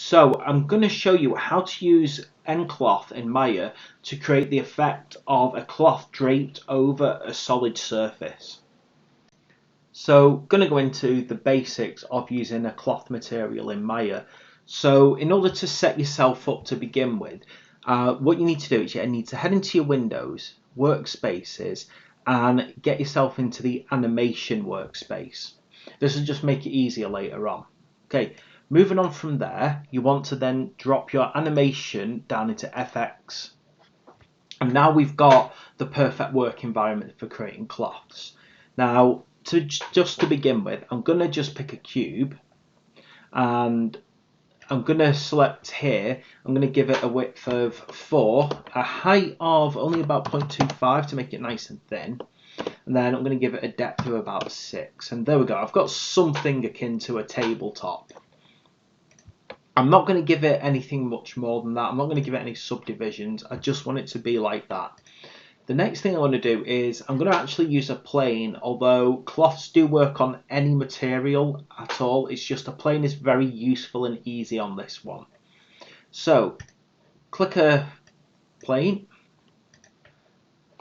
So I'm going to show you how to use nCloth in Maya to create the effect of a cloth draped over a solid surface. So going to go into the basics of using a cloth material in Maya. So in order to set yourself up to begin with, what you need to do is you need to head into your Windows, Workspaces, and get yourself into the animation workspace. This will just make it easier later on. Okay, moving on from there, you want to then drop your animation down into FX. And now we've got the perfect work environment for creating cloths. Now, just to begin with, I'm going to just pick a cube and I'm going to select here. I'm going to give it a width of 4, a height of only about 0.25 to make it nice and thin. And then I'm going to give it a depth of about 6. And there we go. I've got something akin to a tabletop. I'm not going to give it anything much more than that. I'm not going to give it any subdivisions. I just want it to be like that. The next thing I want to do is I'm going to actually use a plane, although cloths do work on any material at all. It's just a plane is very useful and easy on this one. So click a plane,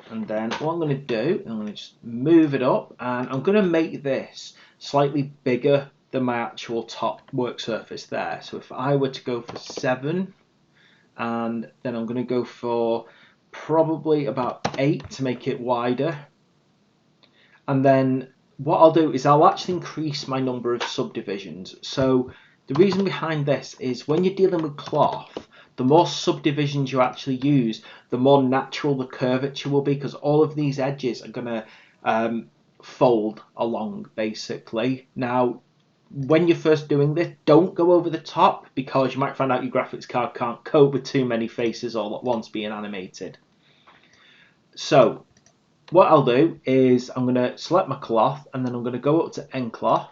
and then what I'm going to do, I'm going to just move it up, and I'm going to make this slightly bigger than my actual top work surface there. So if I were to go for 7, and then I'm going to go for probably about 8 to make it wider. And then what I'll do is I'll actually increase my number of subdivisions. So the reason behind this is when you're dealing with cloth, the more subdivisions you actually use, the more natural the curvature will be, because all of these edges are going to fold along basically. Now, when you're first doing this, don't go over the top, because you might find out your graphics card can't cope with too many faces all at once being animated. So what I'll do is I'm going to select my cloth, and then I'm going to go up to nCloth,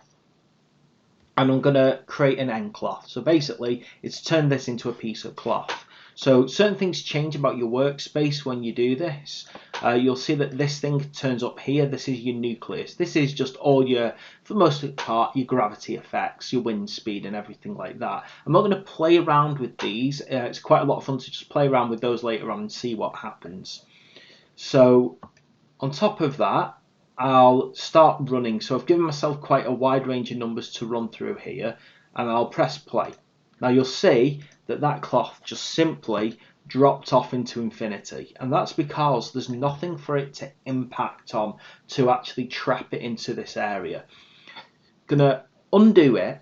and I'm going to create an nCloth. So basically it's turned this into a piece of cloth. So certain things change about your workspace when you do this. You'll see that this thing turns up here. This is your nucleus. This is just all your, for the most part, your gravity effects, your wind speed and everything like that. I'm not going to play around with these. It's quite a lot of fun to just play around with those later on and see what happens. So on top of that, I'll start running. So I've given myself quite a wide range of numbers to run through here, and I'll press play. Now you'll see that that cloth just simply dropped off into infinity, and that's because there's nothing for it to impact on to actually trap it into this area. Gonna undo it,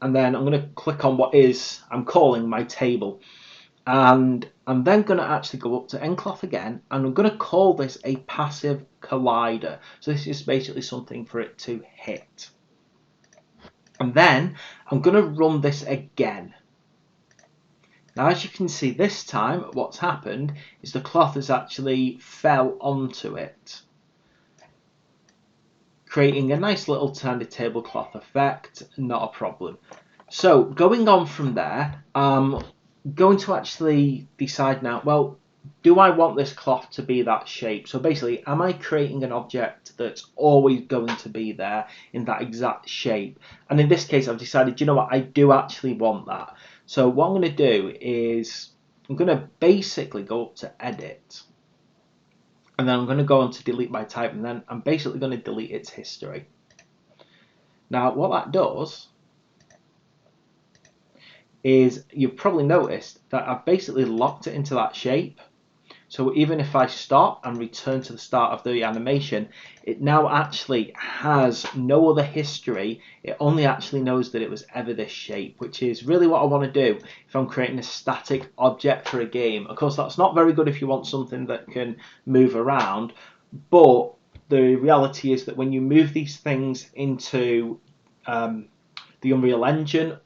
and then I'm gonna click on what is, I'm calling my table, and I'm then going to actually go up to nCloth again, and I'm going to call this a passive collider. So this is basically something for it to hit. And then I'm going to run this again. Now, as you can see, this time what's happened is the cloth has actually fell onto it, creating a nice little tiny tablecloth effect. Not a problem. So going on from there, going to actually decide now, well, do I want this cloth to be that shape? So basically, am I creating an object that's always going to be there in that exact shape? And in this case, I've decided, you know what, I do actually want that. So what I'm going to do is I'm going to basically go up to edit, and then I'm going to go on to delete by type, and then I'm basically going to delete its history. Now what that does is, you've probably noticed that I've basically locked it into that shape. So even if I stop and return to the start of the animation, it now actually has no other history. It only actually knows that it was ever this shape, which is really what I want to do if I'm creating a static object for a game. Of course, that's not very good if you want something that can move around, but the reality is that when you move these things into the Unreal Engine,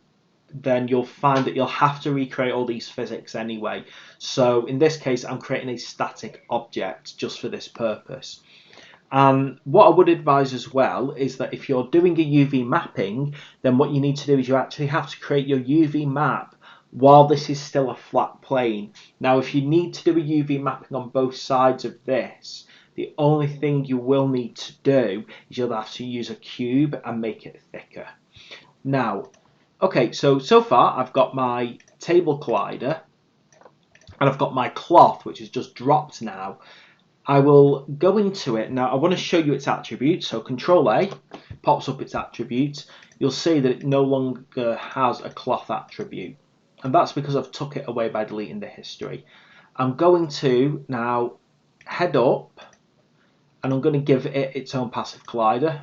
then you'll find that you'll have to recreate all these physics anyway. So in this case, I'm creating a static object just for this purpose. What I would advise as well is that if you're doing a UV mapping, then what you need to do is you actually have to create your UV map while this is still a flat plane. Now, if you need to do a UV mapping on both sides of this, the only thing you will need to do is you'll have to use a cube and make it thicker. Now, Okay, so far I've got my table collider and I've got my cloth, which is just dropped now. I will go into it now. I want to show you its attributes. So Control A pops up its attributes. You'll see that it no longer has a cloth attribute, and that's because I've took it away by deleting the history. I'm going to now head up and I'm going to give it its own passive collider.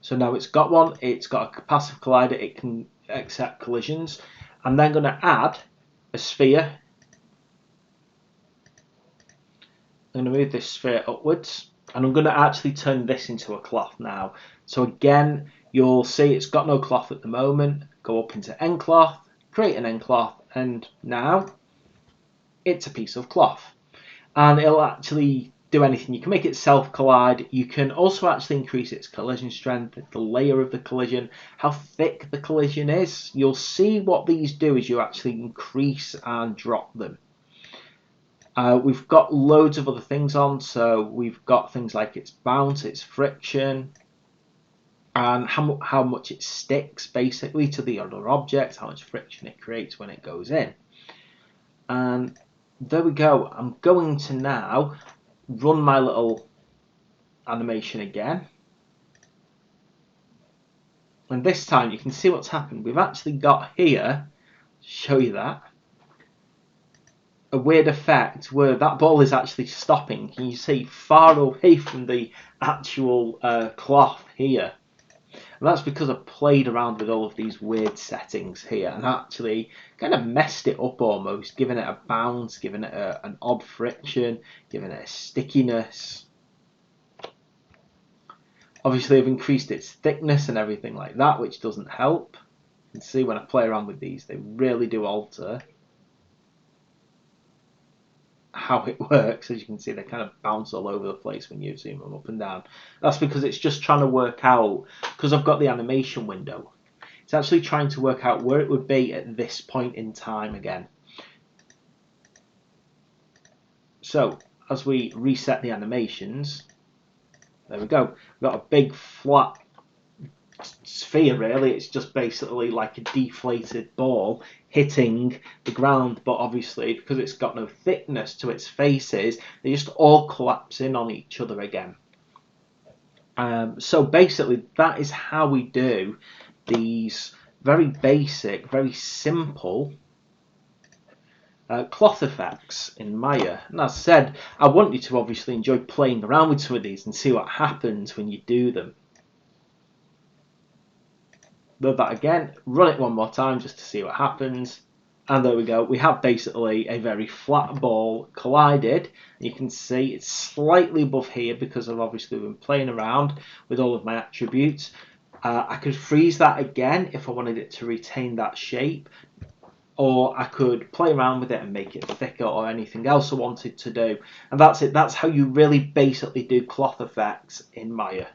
So now it's got one, it's got a passive collider, it can accept collisions. I'm then going to add a sphere. I'm going to move this sphere upwards and I'm going to actually turn this into a cloth now. So again, you'll see it's got no cloth at the moment. Go up into nCloth, create an nCloth, and now it's a piece of cloth. And it'll actually do anything. You can make it self-collide. You can also actually increase its collision strength, the layer of the collision, how thick the collision is. You'll see what these do is you actually increase and drop them. We've got loads of other things on, so we've got things like its bounce, its friction, and how much it sticks basically to the other objects, how much friction it creates when it goes in. And there we go. I'm going to now run my little animation again. And this time you can see what's happened. We've actually got here, show you that, a weird effect where that ball is actually stopping. Can you see far away from the actual cloth here? And that's because I played around with all of these weird settings here and actually kind of messed it up almost, giving it a bounce, giving it an odd friction, giving it a stickiness. Obviously I've increased its thickness and everything like that, which doesn't help. You can see when I play around with these, they really do alter how it works. As you can see, they kind of bounce all over the place when you zoom them up and down. That's because it's just trying to work out, because I've got the animation window, it's actually trying to work out where it would be at this point in time again. So as we reset the animations, there we go. We've got a big flat sphere really. It's just basically like a deflated ball hitting the ground, but obviously because it's got no thickness to its faces, they just all collapse in on each other again. So basically that is how we do these very basic, very simple cloth effects in Maya. And as I said, I want you to obviously enjoy playing around with some of these and see what happens when you do them. Load that again, run it one more time just to see what happens, and there we go. We have basically a very flat ball collided. You can see it's slightly above here because I've obviously been playing around with all of my attributes. I could freeze that again if I wanted it to retain that shape, or I could play around with it and make it thicker or anything else I wanted to do. And that's it. That's how you really basically do cloth effects in Maya.